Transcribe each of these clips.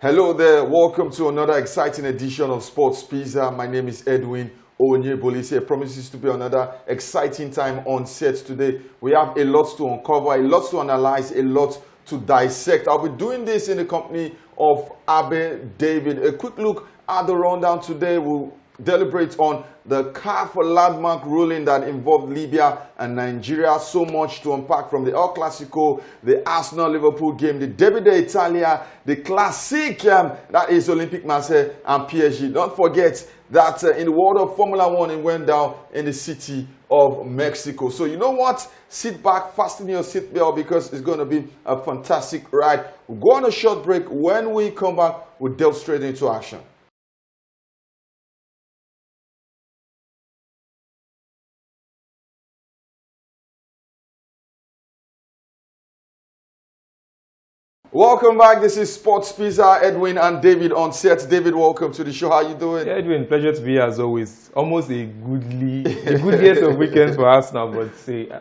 Hello there, welcome to another exciting edition of Sports Pizza. My name is Edwin Onyebolise. It promises to be another exciting time on set today. We have a lot to uncover, a lot to analyze, a lot to dissect. I'll be doing this in the company of Abe David. A quick look at the rundown today. We'll deliberate on the CAF landmark ruling that involved Libya and Nigeria. So much to unpack, from the El Clasico, the Arsenal-Liverpool game, the Derby d'Italia, the Classic, that is Olympique Marseille and PSG. Don't forget that in the world of Formula One, it went down in the city of Mexico. So you know what? Sit back, fasten your seatbelt, because it's going to be a fantastic ride. We'll go on a short break. When we come back, we'll delve straight into action. Welcome back. This is Sports Pizza. Edwin and David on set. David, welcome to the show. How you doing? Yeah, Edwin, pleasure to be here as always. Almost a goodliest of weekends for us now, but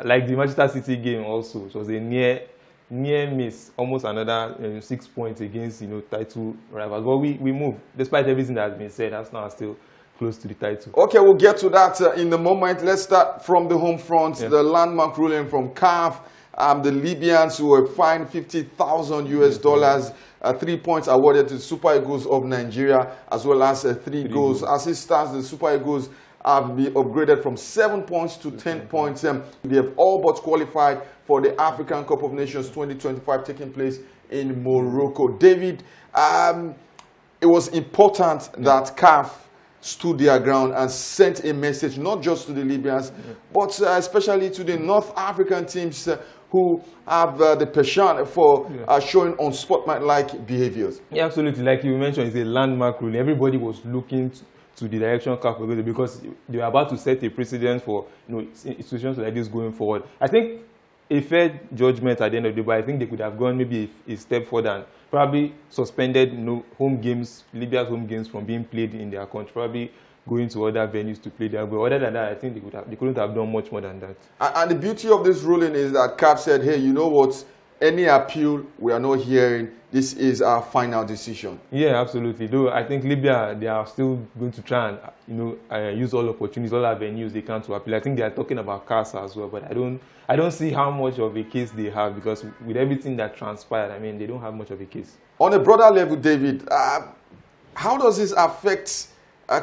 like the Manchester City game also, it was a near miss. Almost another 6 points against title rivals. But we moved, despite everything that has been said. Arsenal are still close to the title. Okay, we'll get to that in a moment. Let's start from the home front. Yeah. The landmark ruling from CAF. The Libyans who were fined $50,000 US, 3 points awarded to the Super Eagles of Nigeria, as well as 3 goals. As it stands, the Super Eagles have been upgraded from 7 points to 10 points. They have all but qualified for the African Cup of Nations 2025 taking place in Morocco. David, it was important that CAF stood their ground and sent a message, not just to the Libyans, but especially to the North African teams who have the penchant for showing unsportsmanlike behaviors. Yeah, absolutely. Like you mentioned, it's a landmark ruling. Everybody was looking to the direction CAF was going, because they were about to set a precedent for institutions like this going forward. I think a fair judgment at the end of the day, but I think they could have gone maybe a step further and probably suspended home games, Libya's home games, from being played in their country, probably going to other venues to play there. But other than that, I think they couldn't have done much more than that. And the beauty of this ruling is that CAF said, hey, you know what? Any appeal we are not hearing, this is our final decision. Yeah, absolutely. Though I think Libya, they are still going to try and use all opportunities, all avenues they can to appeal. I think they are talking about CASA as well, but I don't see how much of a case they have, because with everything that transpired, I mean, they don't have much of a case. On a broader level, David, how does this affect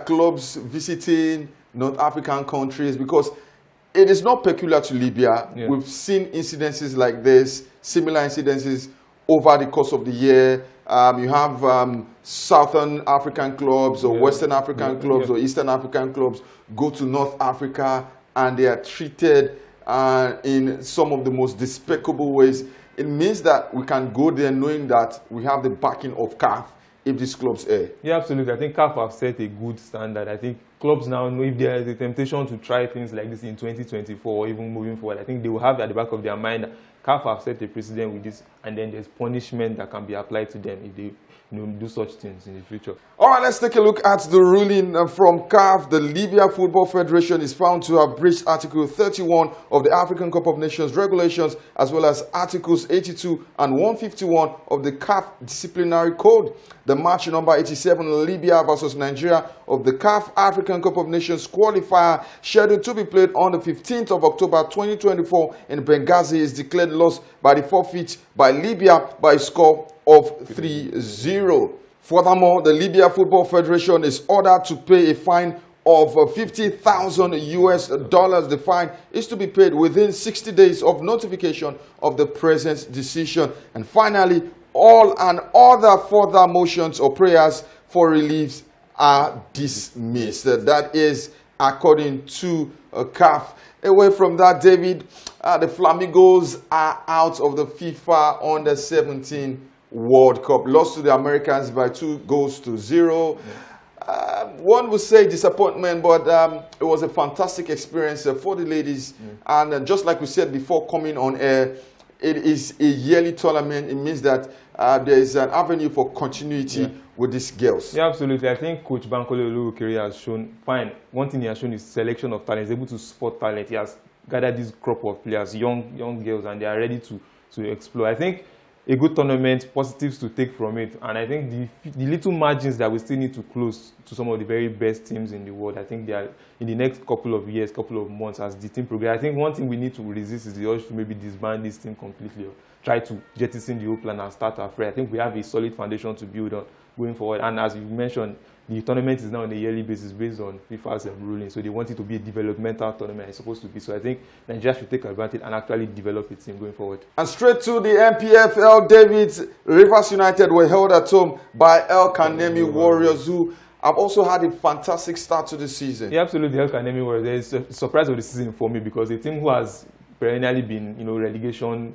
clubs visiting North African countries? Because it is not peculiar to Libya. Yeah. We've seen incidences like this, similar incidences over the course of the year. You have Southern African clubs or Western African clubs or Eastern African clubs go to North Africa, and they are treated in some of the most despicable ways. It means that we can go there knowing that we have the backing of CAF if these clubs err. Yeah, absolutely. I think CAF have set a good standard. I think clubs now know if there is a temptation to try things like this in 2024 or even moving forward, I think they will have at the back of their mind that CAF have set a precedent with this, and then there's punishment that can be applied to them if they do such things in the future. All right, let's take a look at the ruling from CAF. The Libya Football Federation is found to have breached Article 31 of the African Cup of Nations regulations, as well as Articles 82 and 151 of the CAF Disciplinary Code. The match number 87, Libya versus Nigeria, of the CAF African Cup of Nations qualifier, scheduled to be played on the 15th of October 2024 in Benghazi, is declared lost by the forfeit by Libya by a score of 3-0. Furthermore, the Libya Football Federation is ordered to pay a fine of $50,000 US. The fine is to be paid within 60 days of notification of the present decision. And finally, all and other further motions or prayers for relief are dismissed. That is according to CAF. Away from that, David, the Flamingos are out of the FIFA Under-17 World Cup. Lost to the Americans by 2-0. One would say disappointment, but it was a fantastic experience for the ladies. And just like we said before coming on air, it is a yearly tournament. It means that there is an avenue for continuity with these girls. Yeah, absolutely. I think Coach Bankole Olorukere has shown, fine, one thing he has shown is selection of talent. He's able to spot talent. He has gathered this crop of players, young girls, and they are ready to explore. I think a good tournament, positives to take from it. And I think the little margins that we still need to close to some of the very best teams in the world, I think they are in the next couple of years, couple of months as the team progresses. I think one thing we need to resist is the urge to maybe disband this team completely, or try to jettison the old plan and start afresh. I think we have a solid foundation to build on going forward. And as you mentioned, the tournament is now on a yearly basis based on FIFA's ruling. So they want it to be a developmental tournament. It's supposed to be. So I think Nigeria should take advantage and actually develop its team going forward. And straight to the MPFL, David, Rivers United were held at home by El Kanemi Warriors, who have also had a fantastic start to the season. Yeah, absolutely. El Kanemi Warriors. There is a surprise of the season for me because a team who has perennially been, relegation,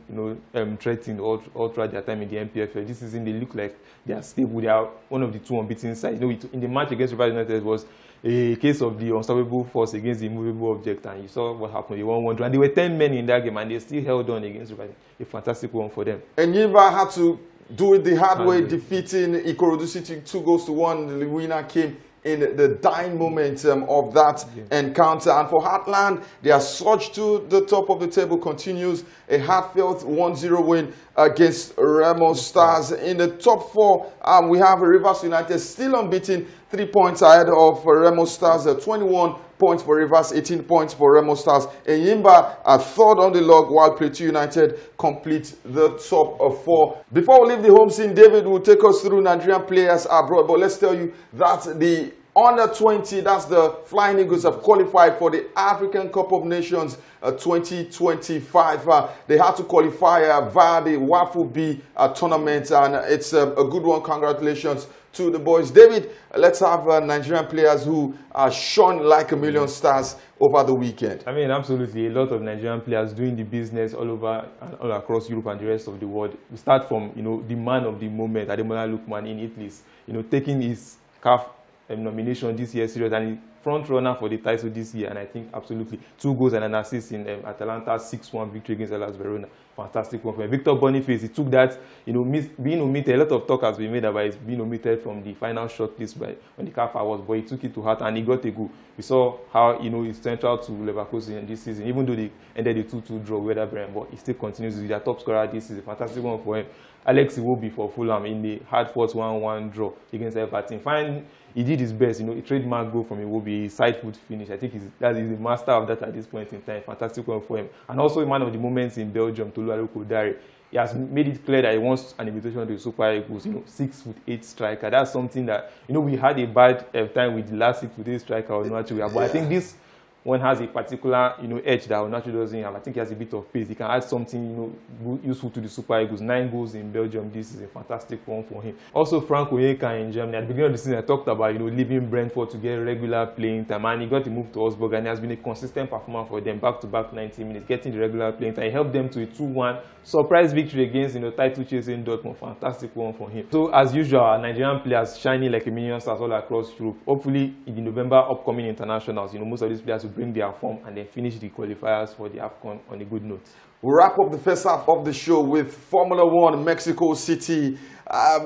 threatened all throughout their time in the MPFL. This season, they look like they are stable. They are one of the two unbeaten sides. In the match against Rivers United was a case of the unstoppable force against the immovable object, and you saw what happened. They won 1-2, and there were 10 men in that game, and they still held on against Rivers. A fantastic one for them. And Yimba had to do it the hard way, defeating Ikorodu City 2-1. The winner came in the dying moment of that encounter. And for Heartland, their surge to the top of the table continues. A heartfelt 1-0 win against Remo Stars. In the top four, we have Rivers United still unbeaten, 3 points ahead of Remo Stars, 21 points for Rivers, 18 points for Remo Stars. And Yimba are third on the log, while Plateau United complete the top of four. Before we leave the home scene, David will take us through Nigerian players abroad. But let's tell you that the under-20, that's the Flying Eagles, have qualified for the African Cup of Nations 2025. They had to qualify via the Wafu B tournament, and it's a good one. Congratulations to the boys. David, let's have Nigerian players who shone like a million stars over the weekend. I mean, absolutely. A lot of Nigerian players doing the business all over and all across Europe and the rest of the world. We start from, the man of the moment, Ademola Lookman in Italy, taking his CAF nomination this year serious, and front runner for the title this year. And I think absolutely 2 goals and an assist in Atalanta 6-1 victory against Hellas Verona. Fantastic one for Victor Boniface. He took that, being omitted. A lot of talk has been made about his being omitted from the final shortlist on the CAF Awards, but he took it to heart and he got a goal. We saw how he's central to Leverkusen this season, even though they ended the 2-2 draw with Werder Bremen, but he still continues to be their top scorer this season. Fantastic one for him. Alex Iwobi for Fulham in the hard-fought 1-1 draw against Everton. He did his best, a trademark goal from Iwobi, side foot finish. I think he's the master of that at this point in time. Fantastic one for him. And also a man of the moments in Belgium, Tolu Aluko-Dare. He has made it clear that he wants an invitation to the Super Eagles, 6'8" striker. That's something that, we had a bad time with the last 6'8" striker, Onuachu. But I think this one has a particular, edge that Onuachu doesn't have. I think he has a bit of pace. He can add something, useful to the Super Eagles. 9 goals in Belgium. This is a fantastic one for him. Also, Frank Onyeka in Germany. At the beginning of the season, I talked about, leaving Brentford to get regular playing time. And he got a move to Augsburg, and he has been a consistent performer for them, back-to-back 90 minutes, getting the regular playing time. He helped them to a 2-1 surprise victory against, title-chasing Dortmund. Fantastic one for him. So, as usual, our Nigerian players shining like a million stars all across Europe. Hopefully, in the November upcoming internationals, most of these players will bring their form and then finish the qualifiers for the AFCON on a good note. We'll wrap up the first half of the show with Formula One Mexico City.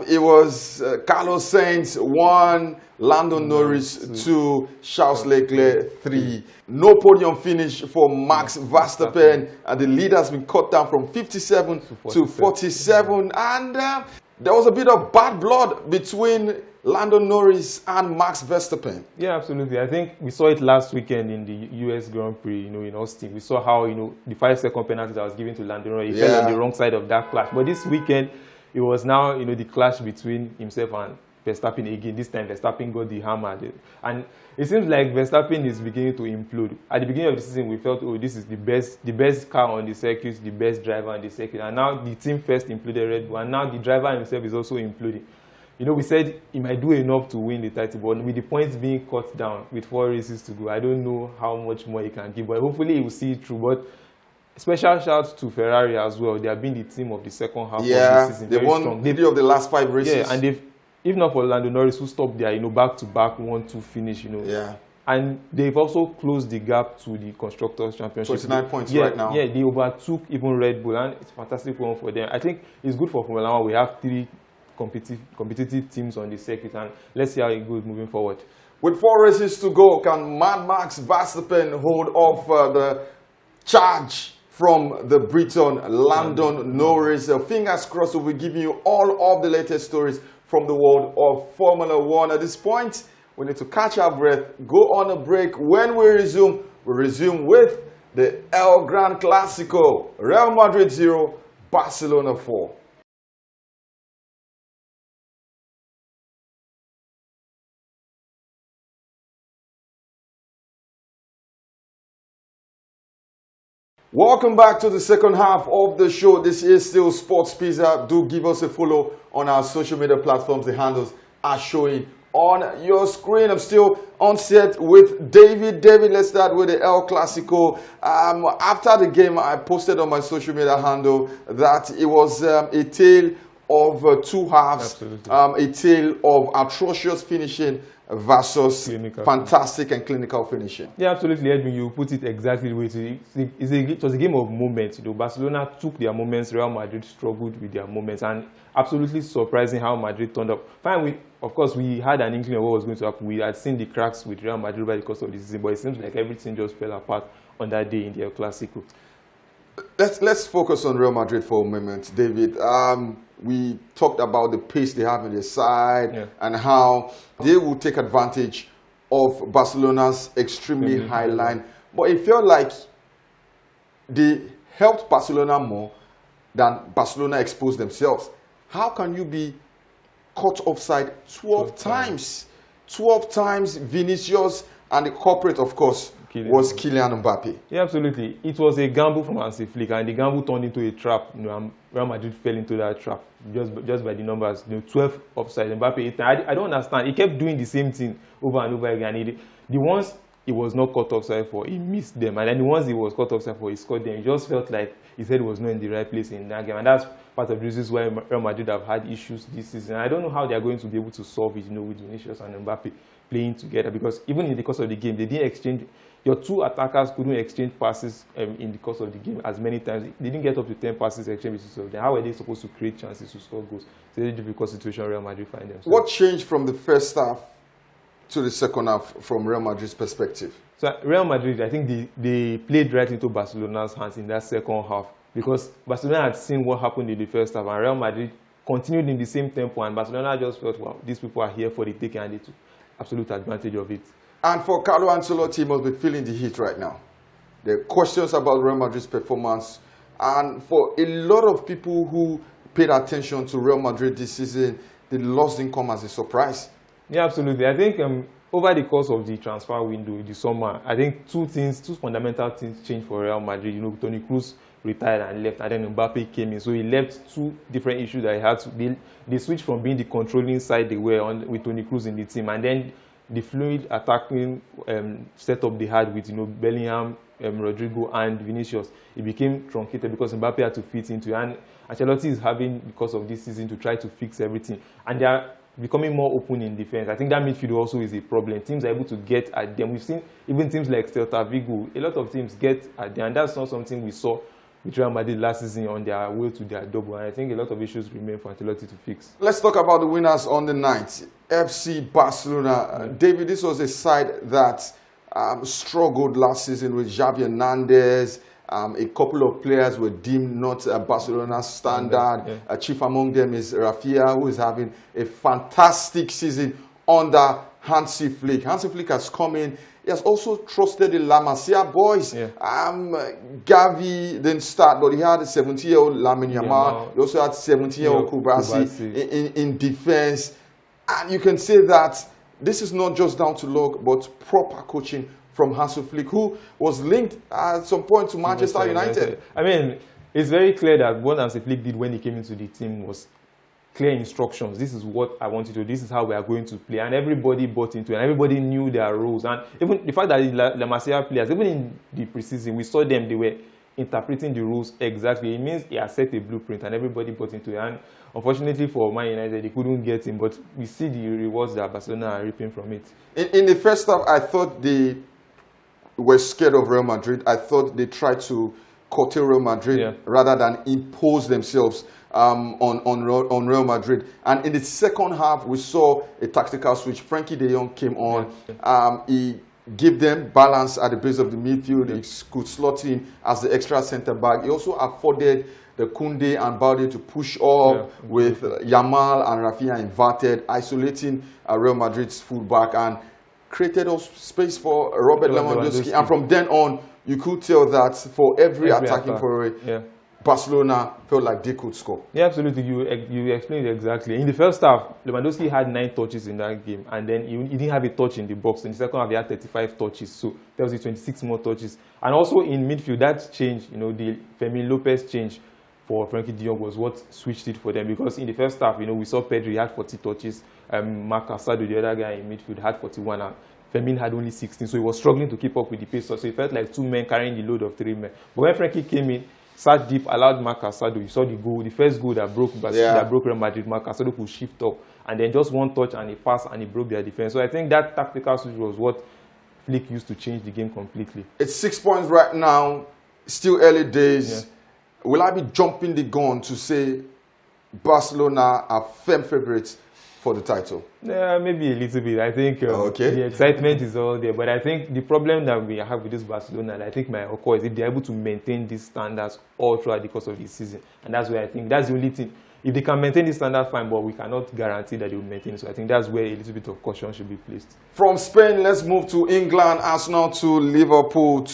It was Carlos Sainz 1, Lando Norris 2, Charles Leclerc 3. No podium finish for Max Verstappen, and the lead has been cut down from 57 to 47. And there was a bit of bad blood between Lando Norris and Max Verstappen. Yeah, absolutely. I think we saw it last weekend in the US Grand Prix, in Austin. We saw how, the 5-second penalty that was given to Lando Norris, he fell on the wrong side of that clash. But this weekend, it was now, the clash between himself and Verstappen again. This time, Verstappen got the hammer. And it seems like Verstappen is beginning to implode. At the beginning of the season, we felt, this is the best car on the circuit, the best driver on the circuit. And now the team first imploded Red Bull, and now the driver himself is also imploding. We said he might do enough to win the title, but with the points being cut down with 4 races to go, I don't know how much more he can give, but hopefully he will see it through. But special shout to Ferrari as well. They have been the team of the second half of the season. They won 3 of the last 5 races. Yeah, and if not for Lando Norris, who stopped their back-to-back 1-2 finish, And they've also closed the gap to the Constructors' Championship. 29 points right now. Yeah, they overtook even Red Bull, and it's a fantastic one for them. I think it's good for Formula One. We have 3 competitive teams on the circuit, and let's see how it goes moving forward. With 4 races to go, can Mad Max Verstappen hold off the charge from the Britain, London Norris. Fingers crossed, we'll be giving you all of the latest stories from the world of Formula One. At this point, we need to catch our breath, go on a break. When we resume with the El Gran Clásico, Real Madrid 0, Barcelona 4. Welcome back to the second half of the show. This is still Sports Pizza. Do give us a follow on our social media platforms. The handles are showing on your screen. I'm still on set with David. David, let's start with the El Clasico. After the game, I posted on my social media handle that it was a tale of two halves, a tale of atrocious finishing versus fantastic and clinical finishing. Yeah, absolutely, Edwin. You put it exactly the way it was a game of moments. You know, Barcelona took their moments, Real Madrid struggled with their moments, and absolutely surprising how Madrid turned up. Fine, of course, we had an inkling of what was going to happen. We had seen the cracks with Real Madrid over the course of the season, but it seems like everything just fell apart on that day in the El Clasico. Let's focus on Real Madrid for a moment, David. We talked about the pace they have in their side and how they will take advantage of Barcelona's extremely high line. But it felt like they helped Barcelona more than Barcelona exposed themselves. How can you be caught offside 12 times? 12 times Vinicius, and the culprit, of course, was Kylian Mbappe. Yeah, absolutely. It was a gamble from Hansi Flick, and the gamble turned into a trap. You know, Real Madrid fell into that trap just by the numbers. You know, 12 offside. Mbappe, I don't understand. He kept doing the same thing over and over again. The ones he was not caught offside for, he missed them, and then the ones he was caught offside for, he scored them. It just felt like his head was not in the right place in that game, and that's part of the reasons why Real Madrid have had issues this season. I don't know how they are going to be able to solve it, you know, with Vinicius and Mbappe playing together, because even in the course of the game, they didn't exchange. Your two attackers couldn't exchange passes in the course of the game as many times. They didn't get up to 10 passes exchanged between them. How are they supposed to create chances to score goals? It's a very difficult situation Real Madrid find themselves. What changed from the first half to the second half from Real Madrid's perspective? So Real Madrid, I think they played right into Barcelona's hands in that second half, because Barcelona had seen what happened in the first half, and Real Madrid continued in the same tempo, and Barcelona just felt, wow, these people are here for the taking, and they took absolute advantage of it. And for Carlo Ancelotti, must be feeling the heat right now. There are questions about Real Madrid's performance. And for a lot of people who paid attention to Real Madrid this season, the loss didn't come as a surprise. Yeah, absolutely. I think over the course of the transfer window, the summer, I think two fundamental things changed for Real Madrid. You know, Toni Kroos retired and left, and then Mbappe came in. So he left two different issues that he had to deal. They switched from being the controlling side they were on with Toni Kroos in the team, and then the fluid attacking setup they had with, you know, Bellingham, Rodrigo, and Vinicius, it became truncated because Mbappe had to fit into it. And Ancelotti is having, because of this season, to try to fix everything. And they are becoming more open in defense. I think that midfield also is a problem. Teams are able to get at them. We've seen even teams like Celta Vigo, a lot of teams get at them, and that's not something we saw with Real Madrid last season on their way to their double. And I think a lot of issues remain for Ancelotti to fix. Let's talk about the winners on the night. FC Barcelona. David, this was a side that struggled last season with Xavi Hernandez. A couple of players were deemed not Barcelona's standard. Chief among them is Rafinha, who is having a fantastic season under Hansi Flick. Hansi Flick has come in. He has also trusted the La Masia boys. Gavi didn't start, but he had a 17-year-old Lamine Yamal. He also had 17-year-old Kubasi in defense. And you can say that this is not just down to luck, but proper coaching from Hansi Flick, who was linked at some point to Manchester United. I mean, it's very clear that what Hansi Flick did when he came into the team was clear instructions. This is what I want you to do. This is how we are going to play. And everybody bought into it. And everybody knew their roles. And even the fact that the La Masia players, even in the preseason, we saw them, they were interpreting the rules exactly. It means he has set a blueprint and everybody bought into it. And unfortunately for Man United, they couldn't get him. But we see the rewards that Barcelona are reaping from it. In the first half, I thought they were scared of Real Madrid. I thought they tried to curtail Real Madrid rather than impose themselves on Real Madrid. And in the second half, we saw a tactical switch. Frankie de Jong came on. He give them balance at the base of the midfield. He could slot in as the extra centre back. He also afforded the Koundé and Balde to push up with Yamal and Rafinha inverted, isolating Real Madrid's fullback and created space for Robert Lewandowski. And from then on, you could tell that for every attacking forward, Barcelona felt like they could score. Yeah, absolutely. You explained it exactly. In the first half, Lewandowski had 9 touches in that game, and then he didn't have a touch in the box. In the second half, he had 35 touches, so there was 26 more touches. And also in midfield, that change, the Fermin Lopez change for Frenkie de Jong was what switched it for them, because in the first half, we saw Pedri had 40 touches, Marc Asado, the other guy in midfield, had 41, and Fermin had only 16, so he was struggling to keep up with the pace. So it felt like 2 men carrying the load of 3 men. But when Frenkie came in, sat deep, allowed Marc Asado. You saw the goal, the first goal that broke Real Madrid. Marc Asado could shift up, and then just one touch and a pass, and he broke their defense. So I think that tactical switch was what Flick used to change the game completely. It's 6 points right now, still early days. Will I be jumping the gun to say Barcelona are firm favourites for the title? Yeah, maybe a little bit. I think the excitement is all there, but I think the problem that we have with this Barcelona, and I think my occur, is if they're able to maintain these standards all throughout the course of the season. And that's where I think that's the only thing. If they can maintain this standard, fine, but we cannot guarantee that they will maintain it. So I think that's where a little bit of caution should be placed. From Spain, let's move to England, Arsenal to Liverpool.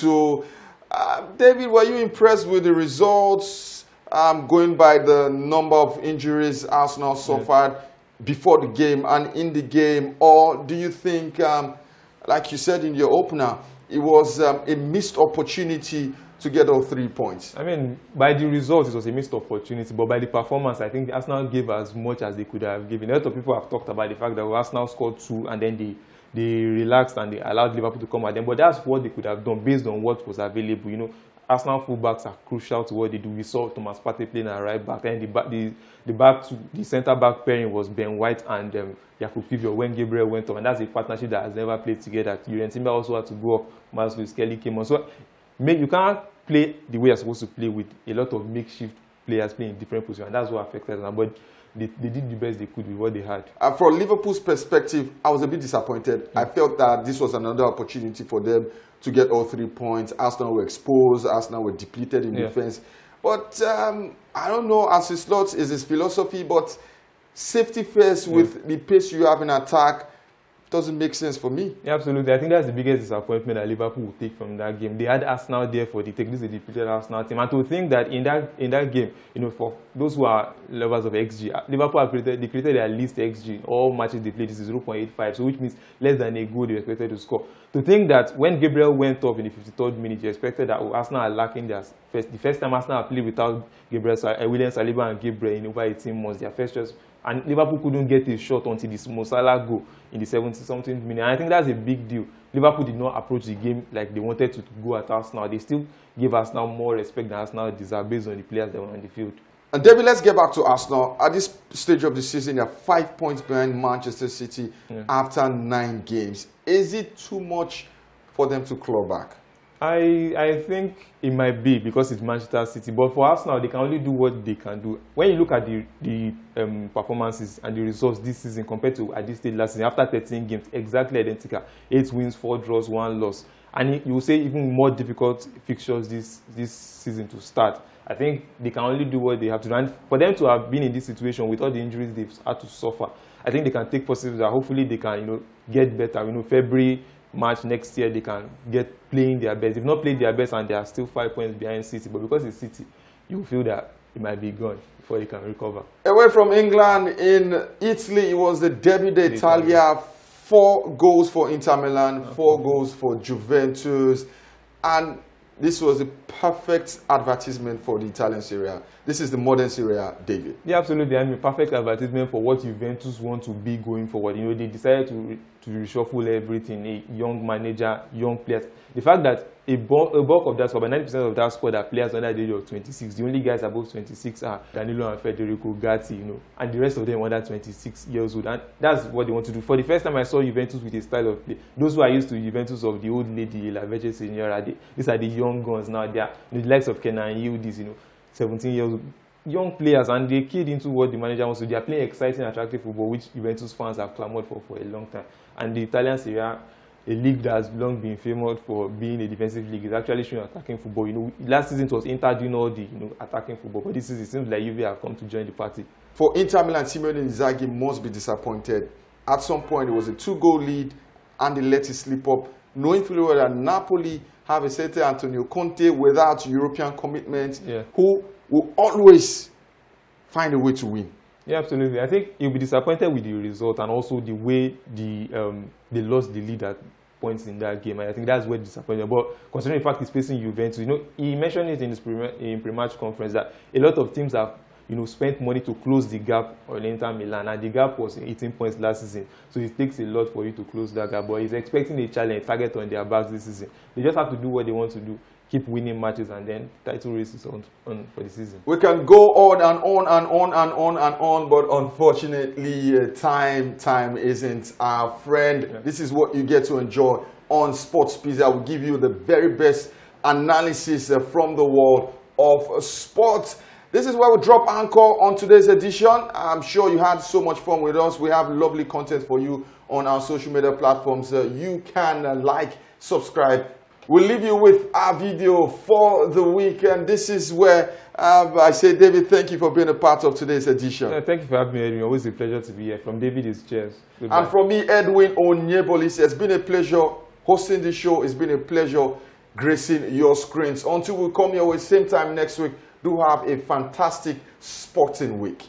David, were you impressed with the results? Going by the number of injuries Arsenal suffered before the game and in the game, or do you think, like you said in your opener, it was a missed opportunity to get all 3 points? I mean, by the results, it was a missed opportunity, but by the performance, I think Arsenal gave as much as they could have given. A lot of people have talked about the fact that Arsenal scored 2 and then they relaxed and they allowed Liverpool to come at them, but that's what they could have done based on what was available. Arsenal fullbacks are crucial to what they do. We saw Thomas Partey playing at right back, and the centre back pairing was Ben White and Jakub Kiwior when Gabriel went off, and that's a partnership that has never played together. Julian Timber also had to go off. Miles Lewis-Kelly came on. So you can't play the way you're supposed to play with a lot of makeshift players playing in different positions, and that's what affected them. But they did the best they could with what they had. From Liverpool's perspective, I was a bit disappointed. I felt that this was another opportunity for them to get all 3 points. Arsenal were exposed. Arsenal were depleted in defense. But I don't know, as his slot is his philosophy, but safety first with the pace you have in attack doesn't make sense for me. Yeah, absolutely. I think that's the biggest disappointment that Liverpool will take from that game. They had Arsenal there for the take. This is a depleted Arsenal team. And to think that in that game, for those who are lovers of XG, Liverpool created their least XG. All matches they played, this is 0.85, so which means less than a goal they expected to score. To think that when Gabriel went off in the 53rd minute, you expected that Arsenal are lacking the first time Arsenal played without William Saliba and Gabriel in over 18 months, their first choice. And Liverpool couldn't get a shot until the Mo Salah goal in the 70-something minute. And I think that's a big deal. Liverpool did not approach the game like they wanted to go at Arsenal. They still gave Arsenal more respect than Arsenal deserve based on the players that were on the field. And David, let's get back to Arsenal. At this stage of the season, they're 5 points behind Manchester City after 9 games. Is it too much for them to claw back? I think it might be because it's Manchester City, but for Arsenal, they can only do what they can do. When you look at the performances and the results this season compared to at this stage last season, after 13 games, exactly identical, 8 wins, 4 draws, 1 loss, and you will say even more difficult fixtures this season to start. I think they can only do what they have to do, and for them to have been in this situation with all the injuries they've had to suffer, I think they can take positives that hopefully they can get better. February, March next year they can get playing their best. They've not played their best and they are still 5 points behind City, but because it's City, you feel that it might be gone before they can recover. Away from England, in Italy, it was the Derby d'Italia. 4 goals for Inter Milan, 4 goals for Juventus, and this was a perfect advertisement for the Italian Serie A. This is the modern Serie A, David. Yeah, absolutely. I mean, perfect advertisement for what Juventus want to be going forward. They decided to reshuffle everything. A young manager, young players. The fact that a bulk of that squad, about 90% of that squad are players under the age of 26. The only guys above 26 are Danilo and Federico Gatti, and the rest of them under 26 years old. And that's what they want to do. For the first time I saw Juventus with a style of play. Those who are used to Juventus of the old lady, La Vecchia Signora, these are the young guns now. They are the likes of Kenan Yildiz, 17 years old. Young players, and they keyed into what the manager wants to do. They are playing exciting, attractive football, which Juventus fans have clamored for a long time. And the Italian Serie A, a league that has long been famous for being a defensive league is actually showing attacking football. You know, last season it was Inter doing all the attacking football, but this season it seems like Juve have come to join the party. For Inter Milan, Simone Inzaghi must be disappointed. At some point, it was a 2-goal lead, and they let it slip up, knowing fully well that Napoli have a certain Antonio Conte without European commitment, who will always find a way to win. Yeah, absolutely. I think he'll be disappointed with the result and also the way they lost the lead at points in that game. And I think that's where disappointed. But considering the fact he's facing Juventus, you know, he mentioned it in his pre-match conference that a lot of teams have, you know, spent money to close the gap on Inter Milan, and the gap was 18 points last season. So it takes a lot for you to close that gap. But he's expecting a challenge, target on their backs this season. They just have to do what they want to do. Keep winning matches, and then title races on for the season. We can go on and on and on and on and on, but unfortunately, time isn't our friend. Yeah. This is what you get to enjoy on Sports Pizza. We'll give you the very best analysis from the world of sports. This is where we drop anchor on today's edition. I'm sure you had so much fun with us. We have lovely content for you on our social media platforms. You can like, subscribe. We'll leave you with our video for the week, and this is where I say, David, thank you for being a part of today's edition. Thank you for having me, Edwin. Always a pleasure to be here. From David, it's cheers. Goodbye. And from me, Edwin Onyebolis, it's been a pleasure hosting the show. It's been a pleasure gracing your screens. Until we come your way same time next week, do have a fantastic sporting week.